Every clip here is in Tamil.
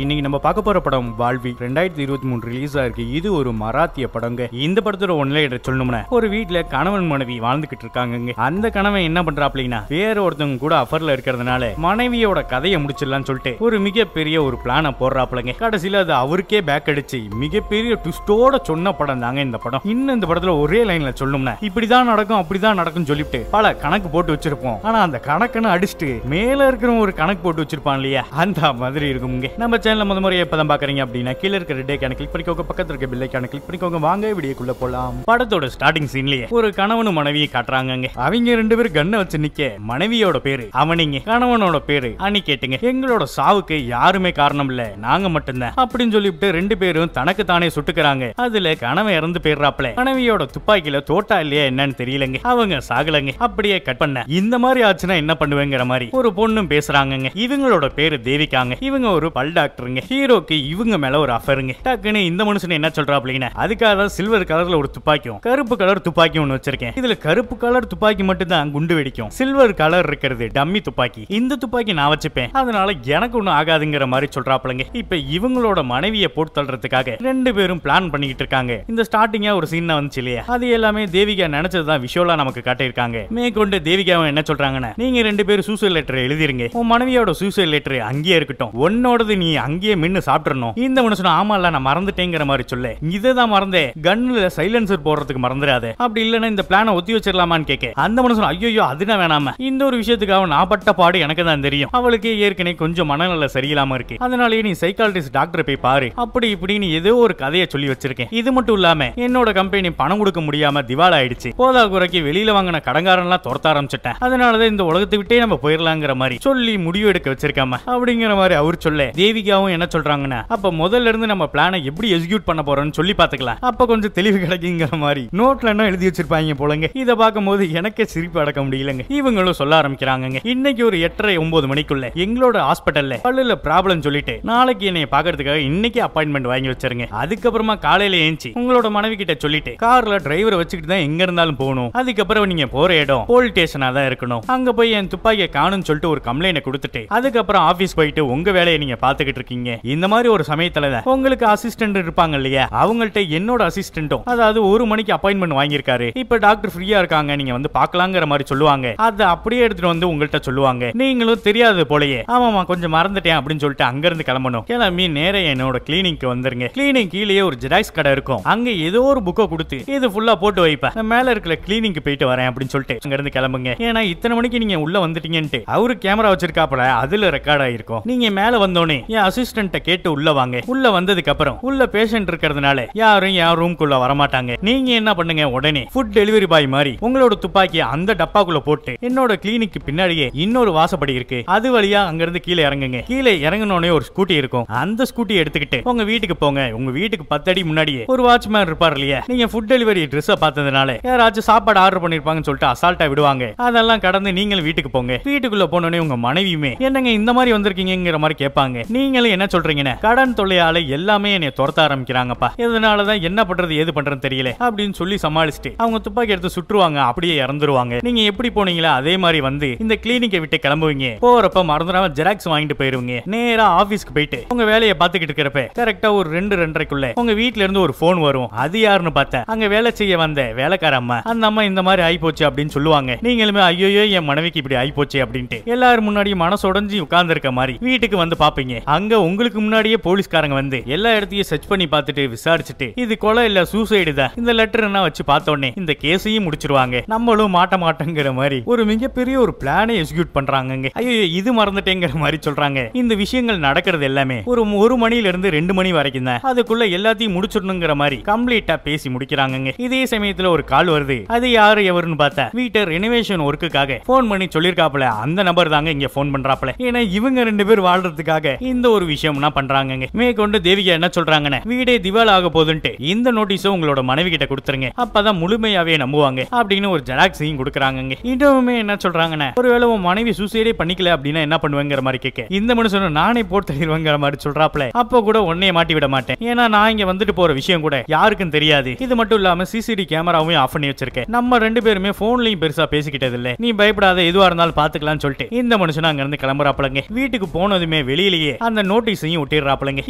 இன்னைக்கு நம்ம பார்க்க போற படம் வாழ்வி 2023 ரிலீஸ் ஆயிருக்கு. இது ஒரு மராத்திய படங்க. இந்த படத்தோட ஒன்லைனர் சொல்லணும்னா, ஒரு வீட்டுல கணவன் மனைவி வாழ்ந்துகிட்டு இருக்காங்க. அந்த கணவன் என்ன பண்றாப்லனா, வேற ஒருத்தவங்க கூட அஃபர்ல இருக்கிறதுனால மனைவியோட கதையை முடிச்சிடலாம்னு சொல்லிட்டு ஒரு மிகப்பெரிய ஒரு பிளான போடுறாப்லங்க. கடைசியில அது அவருக்கே பேக் அடிச்சு மிகப்பெரிய ட்விஸ்டோட சொன்ன படம் தாங்க இந்த படம். இன்னும் இந்த படத்துல ஒரே லைன்ல சொல்லணும்னா, இப்படிதான் நடக்கும் அப்படிதான் நடக்கும் சொல்லிட்டு பல கணக்கு போட்டு வச்சிருப்போம். ஆனா அந்த கணக்குன்னு அடிச்சுட்டு மேல இருக்கிற ஒரு கணக்கு போட்டு வச்சிருப்பான் இல்லையா, அந்த மாதிரி இருக்குங்க. நம்ம சேனல்ல முத முறையா இப்பதான் பாக்குறீங்க அப்படின்னா கீழ இருக்கிற ரெட் ஐகானை கிளிக் பண்ணிக்கோங்க, பக்கத்துல இருக்க பெல் ஐகானை கிளிக் பண்ணிக்கோங்க. வாங்க வீடியோக்குள்ள போலாம். படத்தோட ஸ்டார்டிங் சீன்லயே ஒரு கணவனும் மனைவியை காட்டுறாங்க. அவங்க ரெண்டு பேரும் கண்ணை வச்சு நிக்க, மனைவியோட பேரு அவனிங்க, கணவனோட பேரு அனி கேட்டுங்க. எங்களோட சாவுக்கு யாருமே காரணம் இல்ல, நாங்க மட்டும்தான் அப்படின்னு சொல்லிவிட்டு ரெண்டு பேரும் தனக்கு தானே சுட்டுக்கிறாங்க. அதுல கணவன் இறந்து போயிடுறாப்ல. மனைவியோட துப்பாக்கியில தோட்டா இல்லையா என்னன்னு தெரியலங்க, அவங்க சாகலங்க. அப்படியே கட் பண்ண இந்த மாதிரி ஆச்சுன்னா என்ன பண்ணுவேங்கிற மாதிரி ஒரு பொண்ணும் பேசுறாங்க. இவங்களோட பேரு தேவிகாங்க. இவங்க ஒரு பல் டாக்டருங்க. ஹீரோக்கு இவங்க மேல ஒரு அஃபருங்க. டக்குன்னு இந்த மனுஷன் என்ன சொல்றாப்லீங்கன்னா, அதுக்காக சில்வர் கலர்ல ஒரு துப்பாக்கியும் கருப்பு கலர் துப்பாக்கி ஒன்னு வச்சிருக்கேன். இதுல கருப்பு கலர் துப்பாக்கி மட்டும் தான் குண்டு வெடிக்கும், சில்வர் கலர் இருக்கிறது டம்மி துப்பாக்கி. இந்த துப்பாக்கி நான் வச்சுப்பேன், அதனால எனக்கு ஒன்னும் ஆகாதுங்கிற மாதிரி சொல்றாப்லங்க. இப்ப இவங்களோட மனைவியை போட்டு தள்ளுறதுக்காக ரெண்டு பேரும் பிளான் பண்ணிக்கிட்டு இருக்காங்க. இந்த ஸ்டார்டிங்கா ஒரு சீன் வந்துச்சு இல்லையா, அது எல்லாமே தேவிகா நினைச்சதுதான் விஷுவலா நமக்கு காட்டியிருக்காங்க. மேற்கொண்டு தேவிகாவும் என்ன சொல்றாங்கன்னா, நீங்க ரெண்டு பேரும் சூசைட் லெட்டர் எழுதிருங்க, உன் மனைவியோட சூசைட் லெட்டர் அங்கேயே இருக்கட்டும், உன்னோடது நீ அங்கேயே மின்னு சாப்பிடணும். இந்த மனுஷன் ஆமா இல்ல நான் மறந்துட்டேங்கிற மாதிரி சொல்ல, இததான் மறந்தே, கன்னுல சைலன்சர் போடுறதுக்கு மறந்துடாத, அப்படி இல்லன்னா இந்த பிளான ஒத்தி வச்சிடலாமான்னு கேட்க, அந்த மனுஷன் ஐயோ அதுதான் வேணாம, இந்த ஒரு விஷயத்துக்காக நான் பட்ட பாடு எனக்கு தான் தெரியும், அவளுக்கு ஏற்கனவே கொஞ்சம் மனநல சரியில்லாம இருக்கு, அதனாலேயே நீ சைக்காலஜிஸ்ட் டாக்டரை போய் பாரு, அப்படி இப்படின்னு ஏதோ ஒரு கதையை சொல்லி வச்சிருக்கேன். இது மட்டும் இல்லாம என்னோட கம்பெனி பணம் கொடுக்க முடியாம திவால் ஆயிடுச்சு, போதா குறைக்கு வெளியில வாங்கின கடங்காரன் எல்லாம் துரத்த ஆரம்பிச்சிட்டேன், அதனாலதான் இந்த உலகத்தை விட்டே நம்ம போயிடலாங்கிற மாதிரி சொல்லி முடிவு எடுக்க வச்சிருக்காம அப்படிங்கிற மாதிரி அவர் சொல்ல, தேவிகாவும் என்ன சொல்றாங்கன்னா, அப்ப முதல்ல இருந்து நம்ம பிளானை எப்படி எக்ஸிக்யூட் பண்ண போறோம்னு சொல்லி பாத்துக்கலாம், அப்ப கொஞ்சம் தெளிவு கிடைக்குங்கிற மாதிரி நோட்ல என்ன எழுதி வச்சிருப்பாங்க போலங்க. இத பார்க்கும்போது எனக்கே சிரிப்பு அடக்க முடியலங்க. இவங்களும் சொல்ல ஆரம்பிக்கிறாங்க, இன்னைக்கு ஒரு 8:30-9 மணிக்குள்ள எங்களோட ஹாஸ்பிட்டல்ல பல்லுல ப்ராப்ளம் சொல்லிட்டு நாளைக்கு என்னைய பாக்குறதுக்காக இன்னைக்கு அப்பாயின்மெண்ட் வாங்கி வச்சிருங்க. அதுக்கப்புறமா காலையில ஏஞ்சி உங்களோட மனைவி கிட்ட சொல்லிட்டு கார்ல டிரைவரை வச்சுக்கிட்டு தான் எங்க இருந்தாலும் போகணும். அதுக்கப்புறம் நீங்க போற இடம் போலீஸ் ஸ்டேஷனா தான் இருக்கணும். அங்க போய் என் துப்பாக்கியை காணும்னு சொல்லிட்டு ஒரு கம்ப்ளைண்ட் கொடுத்துட்டு அதுக்கப்புறம் ஆபீஸ் போயிட்டு உங்க வேலையை நீங்க பாத்துக்கிட்டு இருக்கீங்க. இந்த மாதிரி ஒரு சமயத்துல தான் உங்களுக்கு அசிஸ்டன்ட் இருப்பாங்க இல்லையா, அவங்கள்ட்ட என்னோட அசிஸ்டன்ட்டும் அதாவது 1 மணிக்கு அப்பாயின்மெண்ட் வாங்கியிருக்காரு, இப்ப டாக்டர் ஃப்ரீயா இருக்காங்க, நீங்க வந்து பாக்கலாங்கிற மாதிரி சொல்லுவாங்க. அதை அப்படியே எடுத்துட்டு வந்து உங்கள்ட்ட சொல்லுவாங்க. நீங்களும் தெரியாது போலயே ஆமாமா கொஞ்சம் மறந்துட்டேன் அப்படின்னு சொல்லிட்டு அங்க இருந்து கிளம்பணும். கிளம்பி நேரே என்னோட கிளினிக்கு வந்துருங்க. கிளினிக் கீழே ஒரு ஜெராக்ஸ் கடை இருக்கும், அங்க ஏதோ ஒரு புக்கை கொடுத்து இது ஃபுல்லா போட்டு வைப்பேன், மேல இருக்கிற கிளினிக்கு போயிட்டு வரேன் அப்படின்னு சொல்லிட்டு அங்க இருந்து கிளம்புங்க. ஏன்னா இத்தனை மணிக்கு நீங்க உள்ள வந்துட்டீங்கன்ட்டு அவரு கேமரா வச்சிருக்காப்ல, அதுல ரெக்கார்ட் ஆயிருக்கும். நீங்க மேல வந்தோனே என் அசிஸ்டன்ட்ட கேட்டு உள்ள வாங்க. உள்ள வந்ததுக்கு அப்புறம் உள்ள பேஷண்ட் இருக்கிறதுனால யாரும் என் ரூம்குள்ள வரமாட்டாங்க. நீங்க என்ன பண்ணுங்க, உடனே ஃபுட் டெலிவரி பாய் மாதிரி உங்களோட துப்பாக்கியை அந்த டப்பாக்குள்ள போட்டு என்னோட கிளினிக்கு பின்னாடியே இன்னொரு வாசப்படி இருக்கு, அது வழியா அங்க இருந்து கீழே இறங்குங்க. கீழே இறங்கினோடனே ஒரு ஸ்கூட்டி இருக்கும், அந்த ஸ்கூட்டி எடுத்துக்கிட்டு உங்க வீட்டுக்கு போங்க. உங்க வீட்டுக்கு 10 அடி முன்னாடியே ஒரு வாட்ச்மேன் இருப்பார் இல்லையா, நீங்க ஃபுட் டெலிவரி ட்ரெஸ் பார்த்ததுனால யாராச்சும் சாப்பாடு ஆர்டர் பண்ணிருப்பாங்கன்னு சொல்லிட்டு அசால்ட்டா விடுவாங்க. அதெல்லாம் கடந்து நீங்களும் வீட்டுக்கு போங்க. வீட்டுக்குள்ள போனோடனே உங்க மனைவியுமே என்னங்க இந்த மாதிரி வந்திருக்கீங்கிற மாதிரி கேட்பாங்க. நீங்களும் என்ன சொல்றீங்கன்னா, கடன் தொல்லையால எல்லாமே என்னை துரத்த ஆரம்பிக்கிறாங்கப்பா, இதனாலதான் என்ன பண்றது ஏது பண்றது தெரியல அப்படின்னு சொல்லி சமாளிச்சுட்டு அவங்க துப்பாக்கி எடுத்து சுற்றுவாங்க, அப்படியே இறந்துருவாங்க. நீங்க எப்படி போனீங்களா அதே மாதிரி வந்து இந்த கிளினிக்கை விட்டு கிளம்புவீங்க. போறப்ப மறந்துடாம ஜெராக்ஸ் வாங்கிட்டு போயிருவீங்க. நேரா ஆபீஸ்க்கு போயிட்டு உங்க வேலையை பார்த்துக்கிட்டு இருக்கிறப்ப கரெக்டா ஒரு 2-2:30க்குள்ள உங்க வீட்ல இருந்து ஒரு போன் வரும். அது யாருன்னு பார்த்தா அங்க வேலை செய்ய வந்த வேலைக்கார அம்மா. அந்த அம்மா இந்த மாதிரி ஆயிப்போச்சு அப்படின்னு சொல்லுவாங்க. நீங்களுமே ஐயோ என் மனைவிக்கு இப்படி ஆயிப்போச்சு அப்படின்ட்டு எல்லாரும் முன்னாடி மனசொடைஞ்சு உட்கார்ந்து இருக்க மாதிரி வீட்டுக்கு வந்து பாப்பீங்க. அங்க உங்களுக்கு முன்னாடியே போலீஸ்காரங்க வந்து எல்லா இடத்தையும் சர்ச் பண்ணி பார்த்துட்டு விசாரிச்சுட்டு இது கொலை இல்ல சூசைடு தான், இந்த லெட்டர் என்ன வச்சு பார்த்தோன்னே இந்த கேஸையும் முடிச்சிருவாங்க, நம்மளும் மாட்ட மாட்டோங்கிற மாதிரி ஒரு மிகப்பெரிய ஒரு பிளானை எக்ஸிக்யூட் பண்றாங்க. ஐயோ இது மறந்துட்டேங்கிற மாதிரி சொல்றாங்க. இந்த விஷயங்கள் நடக்கிறது எல்லாமே ஒரு 1 மணில இருந்து 2 மணி வரைக்கும் தான், அதுக்குள்ள எல்லாத்தையும் முடிச்சிடணுங்கிற மாதிரி கம்ப்ளீட்டா பேசி முடிக்கிறாங்க. இதே சமயத்துல ஒரு கால் வருது. அது யாரு எவருன்னு பார்த்தா வீட்டை ரெனோவேஷன் ஒர்க்குக்காக போன் பண்ணி சொல்லிருக்காப்ல, அந்த நபர் தாங்க இங்க போன் பண்றாப்ல. ஏன்னா இவங்க 2 பேர் வாழ்றதுக்காக இந்த ஒரு விஷயம்னா பண்றாங்க. மேற்கொண்டு தேவிகா என்ன சொல்றாங்கன்னா, வீடே திவால் ஆக போதுன்ட்டு இந்த நோட்டீஸை உங்களோட மனைவி கிட்ட கொடுத்துருங்க, அப்பதான் முழுமையாவே நம்புவாங்க அப்படின்னு ஒரு ஜெராக்ஸையும் கொடுக்குறாங்க. இன்னுமே என்ன சொல்றாங்கன்னா, ஒருவேளை உன் மனைவி சூசைடே பண்ணிக்கல அப்படின்னா என்ன பண்ணுவேங்கிற மாதிரி கேட்க, இந்த மனுஷன் நானே போட்டு தள்ளிடுவேங்கிற மாதிரி சொல்றாப்ல. அப்ப கூட உன்னைய மாட்டி விட மாட்டேன், ஏன்னா நான் இங்க வந்துட்டு போற விஷயம் கூட யாருக்கும் தெரியாது. இது மட்டும் இல்லாம சிசிடி கேமராவும் ஆஃப் பண்ணி வச்சிருக்கேன், நம்ம 2 பேருமே போன்லயும் பெருசா பேசிக்கிட்டது இல்ல, நீ பயப்படாத எதுவா இருந்தாலும் பாத்துக்கலாம்னு சொல்லிட்டு இந்த மனுஷன் அங்க இருந்து கிளம்புறாப்லங்க. வீட்டுக்கு போனதுமே வெளியிலேயே அந்த நோட்டீஸையும் ஒட்டிடுறாப்லங்க.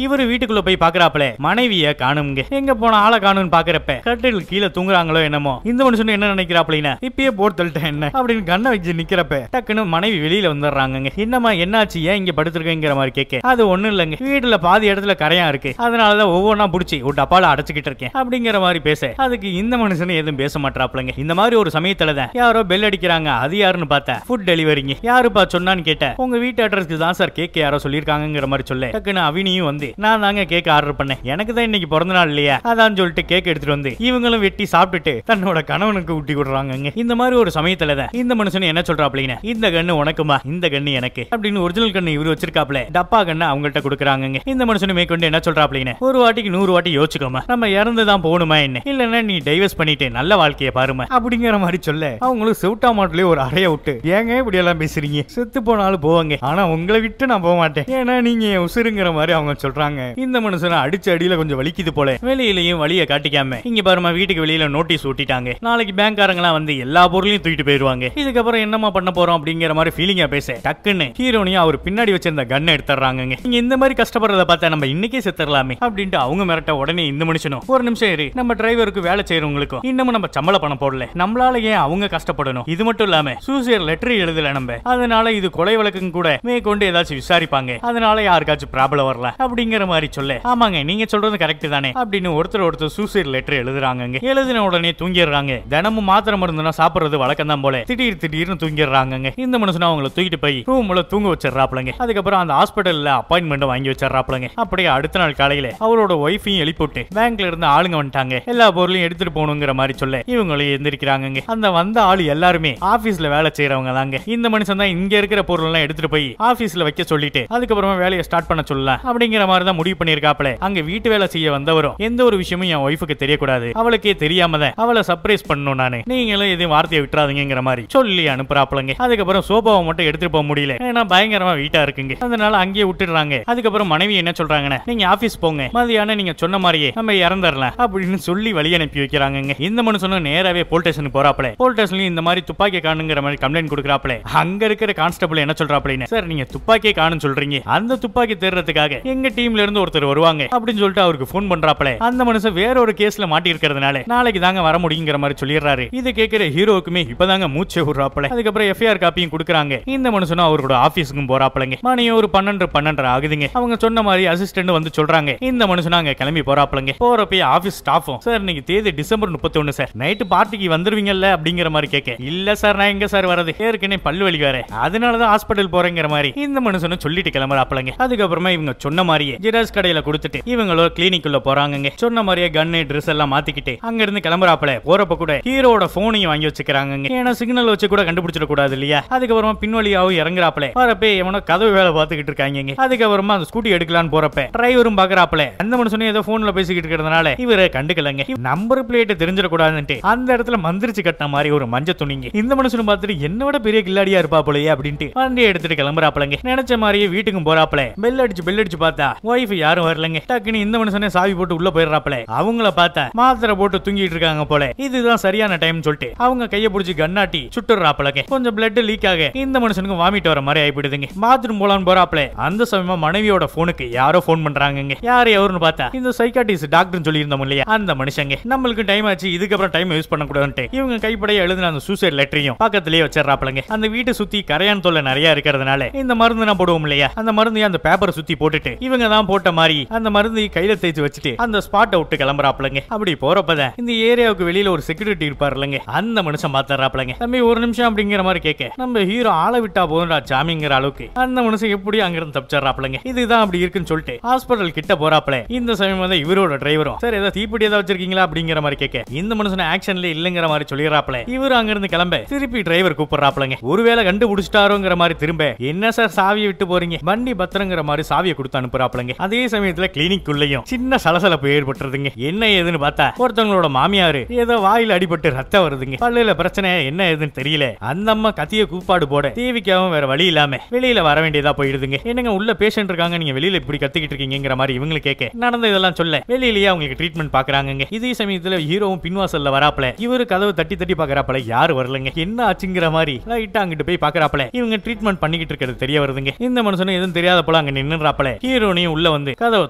இவரு வீட்டுக்குள்ள போய் பாக்குறாப்ல மனைவிய காணுங்க. எங்க போன ஆளை காணும்னு பாக்குறப்ப கட்டில் கீழே தூங்குறாங்களோ என்னமோ. இந்த மனுஷன் என்ன நினைக்கிறாப்லனா இப்பயே போர்த்தல்ட்ட என்ன அப்படின்னு கண்ணை வச்சு நிக்கிறப்ப டக்குன்னு மனைவி வெளியில வந்துடுறாங்க. என்னமா என்னாச்சு, ஏன் இங்க படுத்துருக்கேங்கிற மாதிரி கேட்க அது ஒண்ணும் இல்லங்க, வீட்டுல பாதி இடத்துல கரையா இருக்கு, அதனாலதான் ஒவ்வொன்னா புடிச்சு ஒரு டப்பால அடைச்சுக்கிட்டு இருக்கேன் அப்படிங்கிற மாதிரி பேச அதுக்கு இந்த மனுஷன் எதுவும் பேச மாட்டாப்லங்க. இந்த மாதிரி ஒரு சமயத்துலதான் யாரோ பெல் அடிக்கிறாங்க. அது யாருன்னு பார்த்தா ஃபுட் டெலிவரிங்க. யாருப்பா சொன்னான்னு கேட்ட உங்க வீட்டு அட்ரஸ்க்கு தான் சார் கேக் யாரோ சொல்லிருக்காங்கிற மாதிரி சொல்ல டக்குன்னு அவினியும் வந்து நான் தாங்க கேக் ஆர்டர் பண்ணேன், எனக்கு தான் இன்னைக்கு பிறந்த நாள் இல்லையா, அதான் சொல்லிட்டு கேக் எடுத்துட்டு வந்து இவங்களும் வெட்டி சாப்பிட்டுட்டு தன்னோட கணவனுக்கு ஊட்டி விடுறாங்க. இந்த மாதிரி ஒரு சமயத்துலதான் இந்த மனுஷன் என்ன சொல்றாப்லீங்க, இந்த கண்ணு உனக்குமா இந்த கண்ணு எனக்கு அப்படின்னு ஒரிஜினல் கண்ணு இவரு வச்சிருக்காப்ல டப்பா கண்ணு அவங்கள்ட்ட கொடுக்குறாங்க. இந்த மனுஷன் மேற்கொண்டு என்ன சொல்றாப்லீங்க, ஒரு வாட்டிக்கு 100 வாட்டி யோசிச்சுக்கோமா, நம்ம இறந்துதான் போகணுமா என்ன, இல்லன்னா நீ டைவர்ஸ் பண்ணிட்டு நல்ல வாழ்க்கையை பாருமா அப்படிங்கிற மாதிரி சொல்ல அவங்களும் செவுட்டா மாட்டிலே ஒரு அறைய விட்டு ஏங்க இப்படி எல்லாம் பேசுறீங்க, செத்து போனாலும் போவாங்க, ஆனா உங்களை விட்டு நான் போக மாட்டேன், ஏன்னா நீங்க உசுருங்கிற மாதிரி அவங்க சொல்றாங்க. இந்த மனுஷனை அடிச்ச அடியில கொஞ்சம் வலிக்குது போல. வெளியிலயும் வழியை காட்டிக்காம இங்க பாருமா வீட்டுக்கு வெளியில நோட்டீஸ் ஒட்டிட்டாங்க, நாளைக்கு பேங்க்காரங்களாம் வந்து எல்லா பொருளையும் தூக்கிட்டு போயிருவாங்க, இதுக்கப்புறம் என்னமா பண்ண போறோம் அப்படிங்கிற மாதிரி ஃபீலிங்கா பேச டக்குன்னு ஹீரோனியா அவர் பின்னாடி வச்சிருந்த கன்னை எடுத்துறாங்க. நீங்க இந்த மாதிரி கஷ்டப்படுறத பார்த்தா நம்ம இன்னைக்கே செத்துறலாமே அப்படின்ட்டு அவங்க மிரட்ட உடனே இந்த மனுஷனும் ஒரு நிமிஷம் இரு, நம்ம டிரைவருக்கு வேலை செய்யறவங்களுக்கும் இன்னமும் நம்ம சம்பள பணம் போடல, நம்மளால ஏன் அவங்க கஷ்டப்படணும், இது மட்டும் இல்லாம சூசைட் லெட்டர் எழுதல நம்ம, அதனால இது கொலை வழக்கும் கூட மேற்கொண்டு ஏதாச்சும் விசாரிப்பாங்க, அதனால யாருக்காச்சும் ப்ராப்ளம் வரல அப்படிங்கிற மாதிரி சொல்ல ஆமாங்க நீங்க சொல்றது கரெக்ட் தானே அப்படின்னு ஒருத்தர் சூசைட் லெட்டர் எழுதுறாங்க. எழுதின உடனே தூங்கிடுறாங்க. தினமும் மாத்திரை மருந்துனா சாப்பிடுறது வழக்கம் தான் போல திடீர்னு தூங்கிடுறாங்க. இந்த மனுஷன் அவங்களை தூக்கிட்டு போய் ரூம்ல தூங்க வச்சிடறாப்லங்க. அதுக்கப்புறம் அந்த ஹாஸ்பிட்டல்ல அப்பாயின்மெண்ட் வாங்கி வச்சிடறாப்லங்க. அப்படியே அடுத்த நாள் காலையில அவரோட ஒய்ஃபையும் எழுப்பிட்டு பேங்க்ல இருந்து ஆளுங்க வந்துட்டாங்க, எல்லா பொருளையும் எடுத்துட்டு போகணுங்கிற மாதிரி சொல்ல இவங்களும் எந்திரிக்கிறாங்க. அந்த வந்த ஆளு எல்லாருமே ஆபீஸ்ல வேலை செய்யறவங்க தாங்க. இந்த மனுஷன் தான் இங்க இருக்கிற பொருள் எல்லாம் எடுத்துட்டு போய் ஆபீஸ்ல வைக்க சொல்லிட்டு அதுக்கப்புறமா வேலையை ஸ்டார்ட் பண்ண சொல்லலாம் அப்படிங்கிற மாதிரி தான் முடிவு பண்ணிருக்காப்ல. அங்க வீட்டு வேலை செய்ய வந்தவரும் எந்த ஒரு விஷயமும் என் ஒய்ஃபுக்கு தெரியக்கூடாது, அவளுக்கே தெரியாம தான் அவளை சர்ப்ரைஸ் பண்ணணும், நானு நீங்களும் எதுவும் வார்த்தையை விட்டுறாதீங்கிற மாதிரி சொல்லி அனுப்புறாப்லங்க. அதுக்கப்புறம் சோபாவை மட்டும் எடுத்துட்டு போக முடியல, ஏன்னா பயங்கரமா வீட்டா இருக்குங்க, அதனால அங்கேயே விட்டுடுறாங்க. அதுக்கப்புறம் மனைவி என்ன சொல்றாங்கன்னா நீங்க ஆபீஸ் போங்க, மதியானம் நீங்க சொன்ன மாதிரியே நம்ம இறந்துடலாம் அப்படின்னு சொல்லி வழி அனுப்பி வைக்கிறாங்க. இந்த மனுஷனும் நேராவே போலீஸ் ஸ்டேஷனுக்கு போறாப்ல. போலீஸ் ஸ்டேஷன்ல இந்த மாதிரி துப்பாக்கி காணுங்கிற மாதிரி கம்ப்ளைண்ட் கொடுக்கறாப்ல. அங்க இருக்கிற கான்ஸ்டபிள் என்ன சொல்றாப்ல, சார் நீங்க துப்பாக்கி காணுன்னு சொல்றீங்க, அந்த துப்பாக்கி தேடுறதுக்காக எங்க டீம்ல இருந்து ஒருத்தர் வருவாங்க அப்படின்னு சொல்லிட்டு அவருக்கு போன் பண்றாப்ல. அந்த மனுஷன் வேற ஒரு கேஸ்ல மாட்டி இருக்கிறதுனால நாளைக்கு தாங்க வர முடியுங்கிற மாதிரி சொல்லிடுறாரு. இது கேட்கிற ஹீரோக்குமே இப்பதாங்க மூச்சை விடுறாப்ல. அதுக்கப்புறம் எஃப்ஐஆர் காப்பியும் கொடுக்குறாங்க. இந்த மனுஷனும் அவரோட ஆபீஸுக்கும் போறாப்லங்க. மணி ஒரு 12 ஆகுதுங்க. அவங்க சொன்ன மாதிரி அசிஸ்டன்ட் வந்து சொல்றாங்க. இந்த மனுஷனும் அங்க கிளம்பி போறாப்லங்க. போறப்ப ஆபீஸ் ஸ்டாஃபும் சார் இன்னைக்கு தேதி டிசம்பர் 31 சார், நைட்டு பார்ட்டிக்கு வந்துருவீங்கல்ல அப்படிங்கிற மாதிரி கேட்க இல்ல சார் நான் எங்க சார் வரது, ஏற்கனவே பல்லு வலி வேற, அதனாலதான் ஹாஸ்பிட்டல் போறேங்கிற மாதிரி இந்த மனுஷனும் சொல்லிட்டு கிளம்புறாப்லங்க. அதுக்கப்புறமா இவங்க சொன்ன மாதிரியே ஜெராக்ஸ் கடையில கொடுத்துட்டு இவங்களோட கிளினிக் உள்ள போறாங்க. சொன்ன மாதிரியே கன்னு ட்ரெஸ் எல்லாம் மாத்திக்கிட்டு அங்க இருந்து கிளம்புறாப்ல. போறப்ப கூட ஹீரோட போனையும் வாங்கி வச்சுக்கிறாங்க, ஏன்னா சிக்னல் வச்சு கூட கண்டுபிடிச்சிட கூடாது இல்லையா. அதுக்கப்புறமா பின்வழியாவும் இறங்குறாப்ல. வரப்ப எவனோ கதவு வேலை பார்த்துக்கிட்டு இருக்காங்க. அதுக்கப்புறமா அந்த ஸ்கூட்டி எடுக்கலான்னு போறப்ப டிரைவரும் பாக்குறாப்ல. அந்த மனுஷனும் ஏதோ போன்ல பேசிக்கிட்டு இருக்கிறதுனால இவரை கண்டுக்கலங்க. நம்பர் பிளேட் தெரிஞ்சிடக்கூடாதுன்ட்டு அந்த இடத்துல மந்திரிச்சு கட்டின மாதிரி ஒரு மஞ்ச துணிங்க. இந்த மனுஷனும் பார்த்துட்டு என்னோட பெரிய கில்லாடியா இருப்பா போலயே அப்படின்ட்டு வண்டியை எடுத்துட்டு கிளம்புறாப்லங்க. நினைச்ச மாதிரியே வீட்டுக்கும் போறாப்ல. பெல் அடிச்சு பார்த்தா ஒய்ஃப் யாரும் வரலங்க. டக்குன்னு இந்த மனுஷனே சாவி போட்டு உள்ள போயிடுறாப்ல. அவங்கள பார்த்தா மாத்திரை போட்டு தூங்கிட்டு இருக்காங்க போல. இதுதான் சரியான டைம் சொல்லிட்டு அவங்க கையை பிடிச்சி கண்ணாட்டி சுட்டுறாப்லங்க. கொஞ்சம் பிளட் லீக் ஆக இந்த மனுஷனுக்கு வாமிட் வர மாதிரி ஆயிடுதுங்க. பாத்ரூம் போலான்னு போறாப்ல. அந்த சமயமா மனைவியோட போனுக்கு யாரோ போன் பண்றாங்க. யாரு எவருன்னு பார்த்தா இந்த சைக்காட்டிஸ்ட் டாக்டர் சொல்லி இருந்தோம் இல்லையா அந்த மனுஷங்க. நம்மளுக்கு டைம் ஆச்சு, இதுக்கப்புறம் டைம் யூஸ் பண்ண கூடாதுன்ட்டு இவங்க கைப்படைய எழுதின அந்த சூசைட் லெட்டரையும் பக்கத்திலேயே வச்சிடறாப்லங்க. அந்த வீட்டை சுத்தி கரையான் தொல்லை நிறைய இருக்கிறதுனால இந்த மருந்து நான் போடுவோம் இல்லையா, அந்த மருந்தையும் அந்த பேப்பரை சுத்தி போட்டுட்டு இவங்க தான் போட்ட மாதிரி அந்த மருந்து கையில தேய்ச்சி வச்சுட்டு அந்த ஸ்பாட்டை விட்டு கிளம்புறாப்லங்க. அப்படி போறப்பதான் இந்த ஏரியாவுக்கு வெளியில ஒரு செக்யூரிட்டி இருப்பாருலங்க. அந்த மனுஷன் பாத்துறாப்லங்க. தம்பி ஒரு நிமிஷம் அப்படிங்கிற மாதிரி கேட்க நம்ம ஹீரோ ஆளை விட்டா போதுடா ஜாமிங்கிற அளவுக்கு அந்த மனுஷன் எப்படி அங்கிருந்து தப்பிச்சிடறாப்லங்க. இதுதான் அப்படி இருக்குன்னு சொல்லிட்டு ஹாஸ்பிட்டல் கிட்ட போறாப்ல. இந்த சமயம் வந்து இவரோட டிரைவரும் சார் ஏதாவது தீப்பிடி ஏதாவது வச்சிருக்கீங்களா அப்படிங்கிற மாதிரி கேட்க இந்த மனுஷன் ஆக்ஷன்ல இல்லங்கிற மாதிரி சொல்லிடுறாப்ல. இவரு அங்கிருந்து கிளம்ப திருப்பி டிரைவர் கூப்பிடுறாப்லங்க. ஒருவேளை கண்டுபிடிச்சிட்டாரோங்கிற மாதிரி திரும்ப என்ன சார் சாவியை விட்டு போறீங்க, வண்டி பத்திரங்கிற மாதிரி சாவியை கொடுத்து அனுப்புறாப்லங்க. அதே சமயத்துல கிளினிக் உள்ளேயும் சின்ன சலசலப்பு ஏற்பட்டுறதுங்க. என்ன ஏதுன்னு பார்த்தா ஒருத்தவங்களோட மாமியாரு ஏதோ வாயில அடிபட்டு ரத்தம் வருதுங்க. பல்லுல பிரச்சனை என்ன ஏதுன்னு தெரியல. அந்த அம்மா கத்திய கூப்பாடு போட தேவிக்காவும் வேற வழி இல்லாம வெளியில வர வேண்டியதா போயிடுதுங்க. என்னங்க உள்ள பேஷண்ட் இருக்காங்க, நீங்க வெளியில இப்படி கத்திக்கிட்டு இருக்கீங்கிற மாதிரி இவங்க கேட்க நடந்த இதெல்லாம் சொல்ல வெளியிலேயே அவங்களுக்கு ட்ரீட்மெண்ட் பாக்குறாங்க. இதே சமயத்துல ஹீரோவும் பின்வாசல்ல வராப்ல. இவரு கதவை தட்டி தட்டி பாக்குறாப்ல. யாரு வரலங்க. என்ன ஆச்சுங்கிற மாதிரி லைட்டா அங்கிட்டு போய் பாக்குறாப்ல. இவங்க ட்ரீட்மெண்ட் பண்ணிக்கிட்டு இருக்கிறது தெரிய வருதுங்க. இந்த மனுஷனும் எதுவும் தெரியாத போல போல அங்க நின்னுறாப்பல ஹீரோனியும் உள்ள வந்து கதவை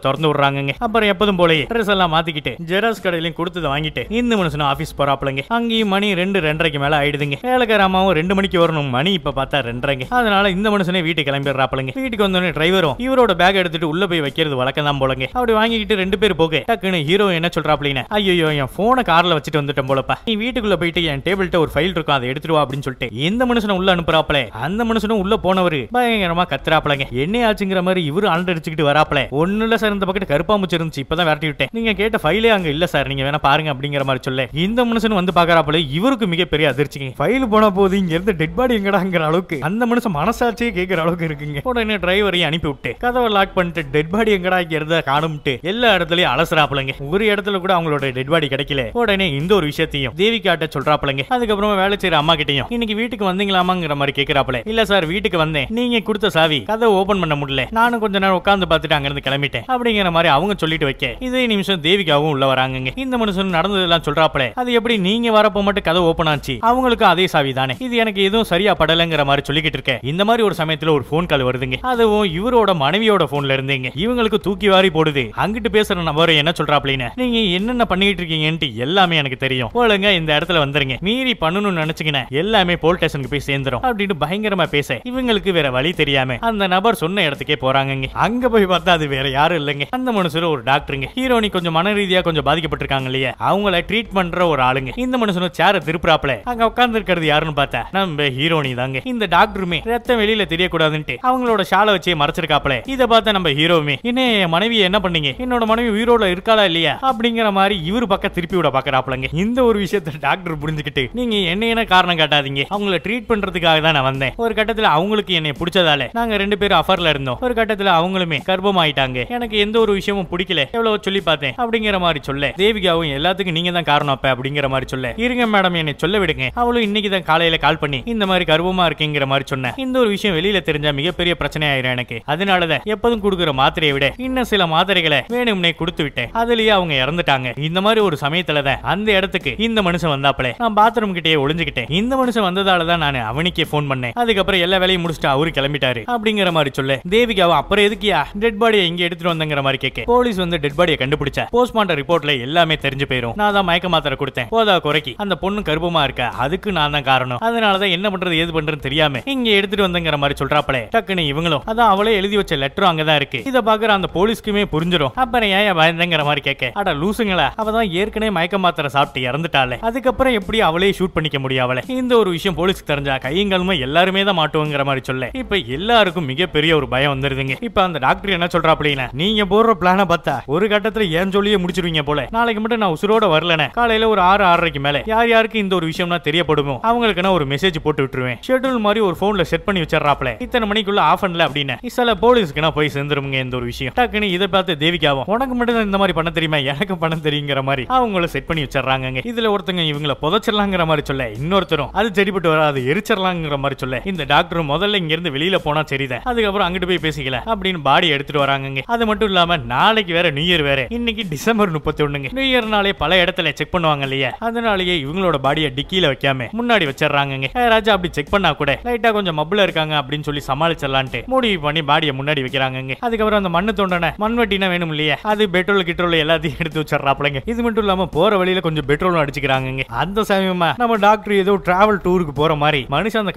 திறந்து விடுறாங்க. அப்புறம் எப்போதும் போலயே ட்ரெஸ் எல்லாம் மாத்திக்கிட்டு ஜெராக்ஸ் கடையிலையும் கொடுத்ததை வாங்கிட்டு இந்த மனுஷனும் ஆபீஸ் போறாப்லங்க. அங்கேயும் மணி 2:30 மேல ஆயிடுதுங்க. வேலைக்கார அம்மாவும் 2 மணிக்கு வரணும், மணி இப்ப பார்த்தா 2:30. அதனால இந்த மனுஷனே வீட்டுக்கு கிளம்பிடுறாப்லங்க. வீட்டுக்கு வந்தோடனே டிரைவரும் இவரோட பேக் எடுத்துட்டு உள்ள போய் வைக்கிறது வழக்கம் தான் போலங்க. அப்படி வாங்கிக்கிட்டு 2 பேர் போக டக்குன்னு ஹீரோ என்ன சொல்றாப்லின்னா, ஐயோ என் போனை கார்ல வச்சுட்டு வந்துட்டேன் போலப்பா, நீ வீட்டுக்குள்ள போயிட்டு என் டேபிள்ட்ட ஒரு ஃபைல் இருக்கும் அதை எடுத்துட்டு வா அப்படின்னு சொல்லிட்டு இந்த மனுஷனை உள்ள அனுப்புறாப்ல. அந்த மனுஷனும் உள்ள போனவரு பயங்கரமா கத்துறாப்லங்க. என்ன ஆச்சுங்கிற மாதிரி இவரு அடிச்சுக்கிட்டு வராப்ல. ஒண்ணு இல்ல சார், இந்த பக்கத்து கருப்பாம்பூச்சி இருந்துச்சு, இப்பதான் விரட்டி விட்டேன், நீங்க கேட்ட ஃபைலே அங்க இல்ல சார், நீங்க வேணா பாருங்க அப்படிங்கிற மாதிரி சொல்ல இந்த மனுஷன் வந்து பாக்குறாப்ல. இவருக்கு மிகப்பெரிய அதிர்ச்சிங்க. ஃபைல் போன போது இங்க இருந்து டெட் பாடி எங்கடாங்கிற அளவுக்கு அந்த மனுஷன் மனசாட்சியே கேட்கிற அளவுக்கு இருக்குங்க. உடனே டிரைவரையும் அனுப்பி விட்டு கதவை லாக் பண்ணிட்டு டெட் பாடி எங்கடா இங்க காணும்ட்டு எல்லா இடத்துலயும் அலசுறாப்லங்க. ஒரு இடத்துல கூட அவங்களோட டெட் பாடி கிடைக்கல. உடனே இந்த ஒரு விஷயத்தையும் தேவிகாட்ட சொல்றாப்லங்க. அதுக்கப்புறமா வேலை செய்யற அம்மா கிட்டையும் இன்னைக்கு வீட்டுக்கு வந்தீங்களாமாங்கிற மாதிரி கேக்குறாப்ல. இல்ல சார் வீட்டுக்கு வந்தேன், நீங்க கொடுத்த சாவி கதவை ஓபன் பண்ண முடியல, நானும் கொஞ்ச நேரம் உட்கார்ந்து பார்த்துட்டு அங்க இருந்து கிளம்பிட்டேன் அப்படிங்கிற மாதிரி அவங்க சொல்லிட்டு வைக்க இதே நிமிஷம் தேவிகாவும் உள்ள வராங்க. இந்த மனுஷன் நடந்ததெல்லாம் சொல்றாப்ல. அது எப்படி நீங்க வரப்போ மட்டும் கதை ஓபன் ஆச்சு, அவங்களுக்கு அதே சாவி தானே, இது எனக்கு எதுவும் சரியா படலங்கிற மாதிரி சொல்லிக்கிட்டு இருக்க இந்த மாதிரி ஒரு சமயத்துல ஒரு போன் கால் வருதுங்க. அதுவும் இவரோட மனைவியோட போன்ல இருந்தீங்க. இவங்களுக்கு தூக்கி வாரி போடுது. அங்கிட்டு பேசுற நபர் என்ன சொல்றாப்லின்னு, நீங்க என்னென்ன பண்ணிட்டு இருக்கீங்கன்னு எல்லாமே எனக்கு தெரியும், ஒழுங்கா இந்த இடத்துல வந்துருங்க, மீறி பண்ணணும்னு நினைச்சீங்கன்னா எல்லாமே போலீஸ் ஸ்டேஷனுக்கு போய் சேர்ந்துரும் அப்படின்னு பயங்கரமா பேச இவங்களுக்கு வேற வழி தெரியாம அந்த நபர் சொன்ன இடத்துக்கே போறாங்க. அங்க போய் பார்த்தா அது வேற யாரும் இல்லைங்க, அந்த மனுஷரும் ஒரு டாக்டருங்க. ஹீரோனி கொஞ்சம் மன ரீதியா கொஞ்சம் பாதிக்கப்பட்டிருக்காங்க இல்லையா, அவங்கள ட்ரீட் பண்ற ஒரு ஆளுங்க. இந்த மனுஷனும் சேர திருப்புறாப்ல. அங்க உட்கார்ந்து இருக்கிறது யாருன்னு பார்த்தா நம்ம ஹீரோனி தாங்க. இந்த டாக்டருமே ரத்தம் வெளியில தெரியக்கூடாதுன்ட்டு அவங்களோட ஷாலை வச்சே மறைச்சிருக்காப்ல. இத பார்த்த நம்ம ஹீரோவுமே என்ன மனைவி என்ன பண்ணீங்க, என்னோட மனைவி உயிரோட இருக்காளா இல்லையா அப்படிங்கிற மாதிரி இவரு பக்கம் திருப்பி விட பாக்குறாப்லங்க. இந்த ஒரு விஷயத்தை டாக்டர் புரிஞ்சுக்கிட்டு நீங்க என்ன காரணம் காட்டாதீங்க, அவங்கள ட்ரீட் பண்றதுக்காக தான் நான் வந்தேன். ஒரு கட்டத்துல அவங்களுக்கு என்னை பிடிச்சதால நாங்க 2 பேரும் அஃபர்ல இருந்தோம். ஒரு கட்டத்துல அவங்களுமே கர்ப்பம் ஆயிட்டாங்க. எனக்கு எந்த ஒரு விஷயமும் பிடிக்கல, எவ்வளவு சொல்லி பார்த்தேன் அப்படிங்கிற மாதிரி சொல்ல தேவிகாவும் எல்லாத்துக்கும் நீங்க தான் காரணம் அப்ப அப்படிங்கிற மாதிரி சொல்ல இருங்க மேடம் என்னை சொல்ல விடுங்க, அவளும் இன்னைக்கு தான் காலையில கால் பண்ணி இந்த மாதிரி கர்ப்பமா இருக்கேங்கிற மாதிரி சொன்ன இந்த ஒரு விஷயம் வெளியில தெரிஞ்சா மிகப்பெரிய பிரச்சனை ஆயிரும் எனக்கு. அதனாலதான் எப்போதும் கொடுக்குற மாத்திரையை விட இன்னும் சில மாத்திரைகளை வேணும்னே கொடுத்து விட்டேன், அதுலயே அவங்க இறந்துட்டாங்க. இந்த மாதிரி ஒரு சமயத்துலதான் அந்த இடத்துக்கு இந்த மனுஷன் வந்தாப்ல. நான் பாத்ரூம் கிட்டே ஒளிஞ்சுக்கிட்டேன். இந்த மனுஷன் வந்ததாலதான் நான் அவனுக்கே போன் பண்ணேன். அதுக்கப்புறம் எல்லா வேலையும் முடிச்சுட்டு அவரு கிளம்பிட்டாரு அப்படிங்கிற மாதிரி சொல்ல தேவிகாவை அப்புறம் எதுக்கியா டெட் பாடியை இங்க எடுத்துட்டு வந்தங்கிற மாதிரி கேட்க போலீஸ் வந்து டெட் பாடியை கண்டுபிடிச்சா போஸ்ட்மார்ட்டம் ரிப்போர்ட்ல எல்லாமே தெரிஞ்சு போயிரும். நான் தான் மயக்க மாத்திரை கொடுத்தேன், போதா குறைக்கி அந்த பொண்ணு கர்ப்பமா இருக்க, அதுக்கு நான் தான் காரணம், அதனாலதான் என்ன பண்றது ஏது பண்றதுன்னு தெரியாம இங்க எடுத்துட்டு வந்தங்கிற மாதிரி சொல்றாப்ல. டக்குன்னு இவங்களும் அதான் அவளே எழுதி வச்ச லெட்டரும் அங்கதான் இருக்கு, இத பாக்குற அந்த போலீஸ்க்குமே புரிஞ்சிடும். அப்புறம் ஏன் பயந்தங்கிற மாதிரி கேட்க அட லூசுங்களா, அவதான் ஏற்கனவே மயக்க மாத்திரை சாப்பிட்டு இறந்துட்டாளே, அதுக்கப்புறம் எப்படி அவளே ஷூட் பண்ணிக்க முடியும் அவளை, இந்த ஒரு விஷயம் போலீஸ்க்கு தெரிஞ்சா கையங்களுமே எல்லாருமே தான் மாட்டுவோங்கிற மாதிரி சொல்ல இப்ப எல்லாருக்கும் மிகப்பெரிய ஒரு பயம் வந்துருதுங்க. இப்ப அந்த டாக்டர் என்ன சொல்றாப்லீனா, நீங்க போடுற பிளான பார்த்தா ஒரு கட்டத்துல ஏன் சொல்லியே முடிச்சிருவீங்க போல, நாளைக்கு மட்டும் நான் உசுரோட வரலனே காலையில ஒரு 6:30 மேல யார் யாருக்கு இந்த ஒரு விஷயம்னா தெரியப்படுமோ அவங்களுக்கு நான் ஒரு மெசேஜ் போட்டு விட்டுருவேன், ஷெட்யூல் மாதிரி ஒரு போன்ல செட் பண்ணி வச்சிடறாப்ல, இத்தனை மணிக்குள்ள ஆஃப் பண்ணல அப்படின்னு சில போலீஸ்க்கு நான் போய் சேர்ந்துருங்க இந்த ஒரு விஷயம். டக்குன்னு இதை பார்த்து தேவிகாவும் உனக்கு மட்டும் இந்த மாதிரி பண்ண தெரியுமா, எனக்கு பண்ண தெரியுங்கிற மாதிரி அவங்கள செட் பண்ணி வச்சிடறாங்க. இதுல ஒருத்தங்க இவங்கள புதைச்சிடலாங்கிற மாதிரி சொல்ல இன்னொருத்தரும் அது சரிப்பட்டு வராது எரிச்சிடலாங்கிற மாதிரி சொல்ல இந்த டாக்டர் முதல்ல இங்க இருந்து வெளியில போனா சரிதான், அதுக்கப்புறம் அங்கிட்டு போய் பேசிக்கல அப்படின்னு பாடி எடுத்துட்டு வராங்க. அது மட்டும் இல்லாம நாளைக்கு வேற நியூ இயர் வேற, இன்னைக்கு டிசம்பர் 31 நியூ இயர் நாளே பல இடத்துல செக் பண்ணுவாங்க இல்லையா, அதனாலேயே இவங்களோட பாடியை டிக்கில வைக்காம முன்னாடி வச்சிடறாங்க. ராஜா அப்படி செக் பண்ணா கூட லைட்டா கொஞ்சம் மப்புல இருக்காங்க அப்படின்னு சொல்லி சமாளிச்சிடலான்ட்டு முடிவு பண்ணி பாடியை முன்னாடி வைக்கிறாங்க. அதுக்கப்புறம் அந்த மண்ணு தோண்டன மண்வெட்டினா வேணும் இல்லையா, அது பெட்ரோல் கிட்ரோல் எல்லாத்தையும் எடுத்து வச்சிடறாப்லங்க. இது மட்டும் இல்லாம போற வழியில கொஞ்சம் பெட்ரோலும் அடிச்சுக்கிறாங்க. அந்த சமயமா நம்ம டாக்டர் ஏதோ டிராவல் டூருக்கு போற மாதிரி மனுஷன் அந்த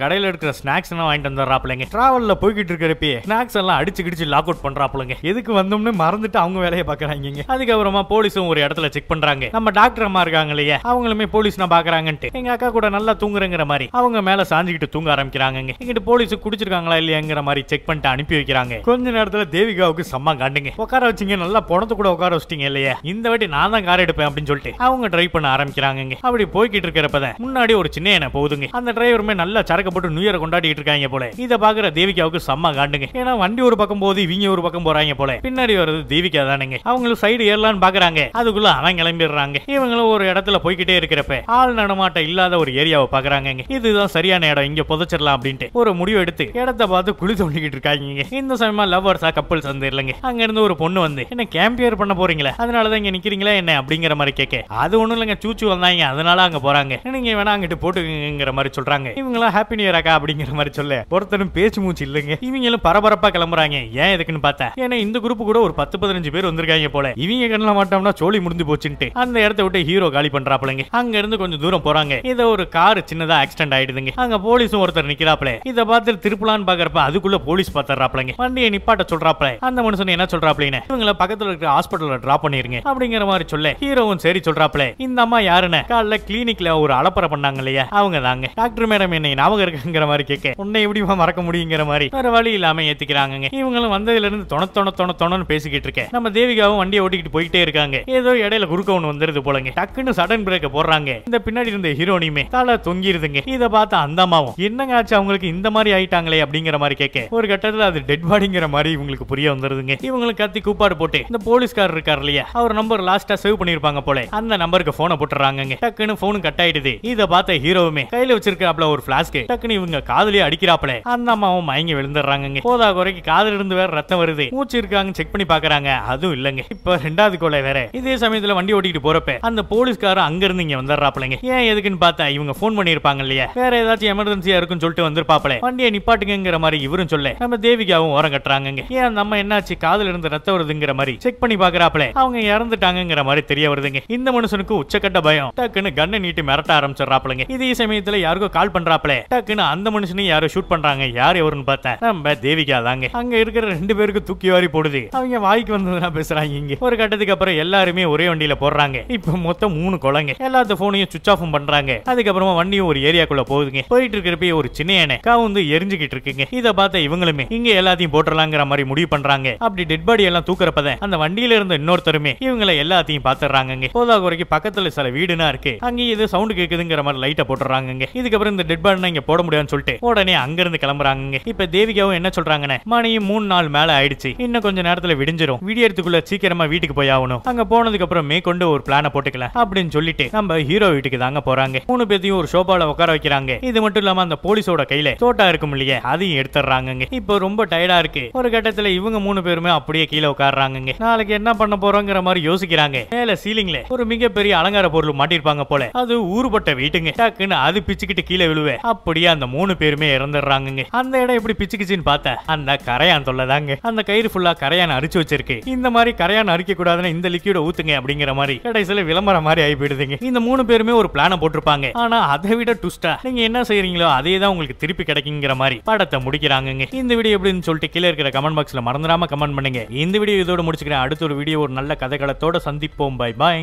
கடையில இருக்கிற ஸ்நாக்ஸ் எல்லாம் வாங்கிட்டு வந்துடுறாப்லங்க. டிராவல்ல போய்கிட்டு இருக்கிறப்பே ஸ்நாக்ஸ் எல்லாம் அடிச்சு கிடிச்சு லாக் அவுட் பண்றாப்லங்க. எதுக்கு வந்தோம்னு மறந்துட்டு அவங்க வேலையை பாக்குறாங்க. அதுக்கப்புறமா போலீஸும் ஒரு இடத்துல செக் பண்றாங்க. நம்ம டாக்டர் அம்மா இருக்காங்க இல்லையா, அவங்களுமே போலீஸ் நான் பாக்குறாங்கன்ட்டு எங்க அக்கா கூட நல்லா தூங்குறங்கிற மாதிரி அவங்க மேல சாஞ்சிக்கிட்டு தூங்க ஆரம்பிக்கிறாங்க. இங்கிட்டு போலீஸ் குடிச்சிருக்காங்களா இல்லையாங்கிற மாதிரி செக் பண்ணிட்டு அனுப்பி வைக்கிறாங்க. கொஞ்ச நேரத்துல தேவிகாவுக்கு செம்ம காண்டுங்க, உட்கார வச்சிங்க நல்லா பணத்தை கூட உட்கார வச்சிட்டீங்க இல்லையா, இந்த வாட்டி நான் தான் கார் எடுப்பேன் அப்படின்னு சொல்லிட்டு அவங்க டிரைவ் பண்ண ஆரம்பிக்கிறாங்க. அப்படி போய்கிட்டு இருக்கிறப்பதான் முன்னாடி ஒரு சின்ன எண்ணெய் போகுதுங்க. அந்த டிரைவருமே நல்லா சரக்கு போட்டு நியூ இயர் கொண்டாடிட்டு இருக்காங்க போல. இதை பாக்குற தேவிகாவுக்கு செம்ம காண்டுங்க, ஏன்னா வண்டி ஒரு பக்கம் போகுது இவங்க ஒரு பக்கம் போறாங்க போல. பின்னாடி வருது தேவிகா தானுங்க. அவங்களும் சைடு ஏறலான்னு பாக்குறாங்க, அதுக்குள்ள அவன் கிளம்பிடுறாங்க. இவங்களும் ஒரு இடத்துல போய்கிட்டே இருக்கிறப்ப ஆள் நடமாட்டம் இல்லாத ஒரு ஏரியாவை பாக்குறாங்க. இதுதான் சரியான இடம், இங்க புதைச்சிடலாம் அப்படின்ட்டு ஒரு முடிவு எடுத்து இடத்தை பார்த்து குழி தோண்டிக்கிட்டு இருக்காங்க. இந்த சமயமா லவ்வர்ஸா கப்பல்ஸ் வந்து இல்லைங்க. அங்க இருந்து ஒரு பொண்ணு வந்து என்ன கேம்பியர் பண்ண போறீங்களா, அதனாலதான் இங்க நிக்கிறீங்களா என்ன அப்படிங்கிற மாதிரி கேட்க அது ஒண்ணும் இல்லைங்க சூச்சு வந்தாங்க அதனால அங்க போறாங்க, நீங்க வேணா அங்கிட்டு போட்டுங்கிற மாதிரி சொல்றாங்க. இவங்களா ஹாப்பி நியூ இயர் அக்கா அப்படிங்கிற மாதிரி சொல்ல ஒருத்தரும் பேச்சு மூச்சு இல்லைங்க. இவங்களும் பரபரப்பா கிளம்புறாங்க. ஏன் எதுக்குன்னு பார்த்தா ஏன்னா இந்த குரூப் கூட ஒரு 10-15 பேர் வந்திருக்காங்க போல. இவங்க கண்ணல மாட்டோம்னா சோலி முடிஞ்சு போச்சுட்டு அந்த இடத்த விட்டு ஹீரோ காலி பண்றாப்லங்க. அங்க இருந்து கொஞ்சம் தூரம் போறாங்க. இத ஒரு கார் சின்னதா ஆக்சிடென்ட் ஆயிடுதுங்க. அங்க போலீஸும் ஒருத்தர் நிக்கிறாப்ல. இத பார்த்து திருப்பலான்னு பாக்குறப்ப அதுக்குள்ள போலீஸ் பாத்துறாப்லங்க. வண்டியை நிப்பாட்ட சொல்றாப்ல. அந்த மனுஷன் என்ன சொல்றாப்லன்னு இவங்கள பக்கத்துல இருக்கிற ஹாஸ்பிடல்ல டிராப் பண்ணிருங்க அப்படிங்கிற மாதிரி சொல்ல ஹீரோவும் சரி சொல்றாப்ல. இந்த அம்மா யாருன்னு காலைல கிளினிக்ல ஒரு அலப்பறை பண்ணாங்க இல்லையா அவங்க தாங்க. டாக்டர் மேடம் என்னை ஞாபகம் இருக்குங்கிற மாதிரி கேட்க உன்னை எப்படிமா மறக்க முடியுங்கிற மாதிரி வேற வழி இல்லாம ஏத்திக்கிறாங்க. இவங்களும் வந்ததுல இருந்து தொண பேசிக்கிட்டு இருக்கேன். நம்ம தேவிகாவும் வண்டியை ஓட்டிக்கிட்டு போயிட்டே இருக்காங்க. ஏதோ இடையில குறுக்க ஒண்ணு வந்துருது போலங்க. டக்குன்னு சடன் பிரேக்க போடுறாங்க. இந்த பின்னாடி இருந்த ஹீரோனியுமே தலை தொங்கிருதுங்க. இத பார்த்த அந்த அம்மாவும் என்னங்க ஆச்சு அவங்களுக்கு இந்த மாதிரி ஆயிட்டாங்களே அப்படிங்கிற மாதிரி கேட்க ஒரு கட்டத்துல அது டெட் பாடிங்கிற மாதிரி இவங்களுக்கு புரிய வந்துருதுங்க. இவங்களுக்கு கத்தி கூப்பாடு போட்டு இந்த போலீஸ்காரர் இருக்கார் இல்லையா அவர் நம்பர் லாஸ்டா சேவ் பண்ணிருப்பாங்க போல அந்த நம்பருக்கு போனை போட்டுறாங்க. டக்குன்னு போன் கட் ஆயிடுது. இத பார்த்த ஹீரோவுமே கையில வச்சிருக்காப்ல ஒரு பிளாஸ்க் டக்குன்னு இவங்க காதலியே அடிக்கிறாப்ல. அந்த அம்மாவும் மயங்கி விழுந்துடுறாங்க. போதா குறைக்கு காதல இருந்து வேற ரத்தம் வருது. மூச்சு இருக்காங்க செக் பண்ணி பாக்குறாங்க. அதுவும் இல்லங்க. இப்ப ரெண்டாவது கொலை வேற. இதே சமயத்துல வண்டி ஓட்டிட்டு போறப்ப அந்த போலீஸ்காரர் அங்க இருந்து இங்க வந்துடுறாப்லங்க. ஏன் எதுக்குன்னு பார்த்தா இவங்க போன் பண்ணிருப்பாங்க இல்லையா வேற ஏதாச்சும் எமர்ஜென்சியா இருக்குன்னு சொல்லிட்டு வந்திருப்பாப்ல. வண்டியை நிப்பாட்டுங்கிற மாதிரி இவரும் சொல்ல நம்ம தேவிகாவும் ஓரம் கட்டுறாங்க. ஏன் நம்ம என்னாச்சு காதல இருந்து ரத்தம் வருதுங்கிற மாதிரி செக் பண்ணி பாக்குறாப்ல. அவங்க இறந்துட்டாங்கிற மாதிரி தெரிய வருதுங்க. இந்த மனுஷனுக்கு உச்சக்கட்ட பயம். டக்குன்னு கண்ணை நீட்டி மிரட்ட ஆரம்பிச்சிடறாப்லங்க. இதே சமயத்துல யாருக்கோ கால் பண்றாப்ல. டக்குன்னு அந்த மனுஷனையும் யாரோ ஷூட் பண்றாங்க. யார் எவருன்னு பார்த்தா நம்ம தேவிகா தாங்க. அங்க இருக்கிற 2 பேருக்கு தூக்கி வாரி போடுது. அவங்க வாய்க்கு வந்ததுனா பேசுறாங்க. இங்க ஒரு கட்டத்துக்கு அப்புறம் எல்லாருமே ஒரே வண்டியில போடுறாங்க. இப்ப மொத்தம் 3 கொலைங்க. எல்லாத்த போனையும் சுவிட்ச் ஆஃப் பண்றாங்க. அதுக்கப்புறமா வண்டியும் ஒரு ஏரியாக்குள்ள போகுதுங்க. போயிட்டு இருக்கிறப்ப ஒரு சின்ன யானை காவுந்து எரிஞ்சுக்கிட்டு இருக்குங்க. இத பார்த்த இவங்களுமே இங்க எல்லாத்தையும் போட்டுறலாங்கிற மாதிரி முடிவு பண்றாங்க. அப்படி டெட் பாடி எல்லாம் தூக்குறப்பதான் அந்த வண்டியில இருந்த இன்னொருத்தருமே இவங்களை எல்லாத்தையும் பாத்துறாங்க. போதா குறைக்கு பக்கத்துல சில வீடுனா இருக்கு. அங்க இது சவுண்ட் கேக்குதுங்கிற மாதிரி லைட்டை போட்டுறாங்க. இதுக்கப்புறம் இந்த டெட் பாடி இங்க போட முடியாதுன்னு சொல்லிட்டு உடனே அங்க இருந்து கிளம்புறாங்க. இப்ப தேவிகாவும் என்ன சொல்றாங்கன்னு மணியும் 3 நாள் மேல ஆயிடுச்சு. இன்னும் கொஞ்ச நேரத்துல விடிஞ்சிரும். விடியறதுக்குள்ள சீக்கிரமா வீட்டுக்கு போய் ஆகணும். அங்க போனதுக்கு அப்புறம் மேற்கொண்டு ஒரு பிளான போட்டுக்கலாம் அப்படின்னு சொல்லிட்டு நம்ம ஹீரோ வீட்டுக்கு தாங்க போறாங்க. 3 பேத்தையும் ஒரு சோபால உட்கார வைக்கிறாங்க. இது மட்டும் இல்லாம அந்த போலீஸோட கையில தோட்டா இருக்கும் இல்லையா அதையும் எடுத்துறாங்க. இப்போ ரொம்ப டயர்டா இருக்கு. ஒரு கட்டத்துல இவங்க 3 பேருமே அப்படியே கீழே உட்கார்றாங்க. நாளைக்கு என்ன பண்ண போறோங்கிற மாதிரி யோசிக்கிறாங்க. மேல சீலிங்ல ஒரு மிகப்பெரிய அலங்கார பொருள் மாட்டிருப்பாங்க போல. அது ஊறுபட்ட வீட்டுங்க. டக்குன்னு அது பிச்சுக்கிட்டு கீழே விழுவே. அப்படியே அந்த 3 பேருமே இறந்துடுறாங்க. அந்த இடம் எப்படி பிச்சுக்குச்சின்னு பார்த்தா அந்த கரையான் தொல்லதாங்க. அந்த கயிறு ஃபுல்லா கரையான் அரிச்சு வச்சிருக்கு. இந்த மாதிரி கரையான் அரிக்க கூடாதுன்னு இந்த லிக்விட ஊத்துங்க அப்படிங்கிற மாதிரி கடைசியில விளம்பரம் மாதிரி ஆகி போயிடுதுங்க. இந்த 3 பேருமே ஒரு பிளான போட்டிருப்பாங்க. ஆனா அதை விட டுஸ்டா நீங்க என்ன செய்யறீங்களோ அதே தான் உங்களுக்கு திருப்பி கிடைக்குங்கிற மாதிரி படத்தை முடிக்கிறாங்க. இந்த வீடியோ எப்படின்னு சொல்லிட்டு கீழே இருக்கிற கமெண்ட் பாக்ஸ்ல மறந்துடாம கமெண்ட் பண்ணுங்க. இந்த வீடியோ இதோட முடிச்சுக்கிறேன். அடுத்த ஒரு வீடியோ ஒரு நல்ல கதைகளத்தோட சந்திப்போம். Bye bye.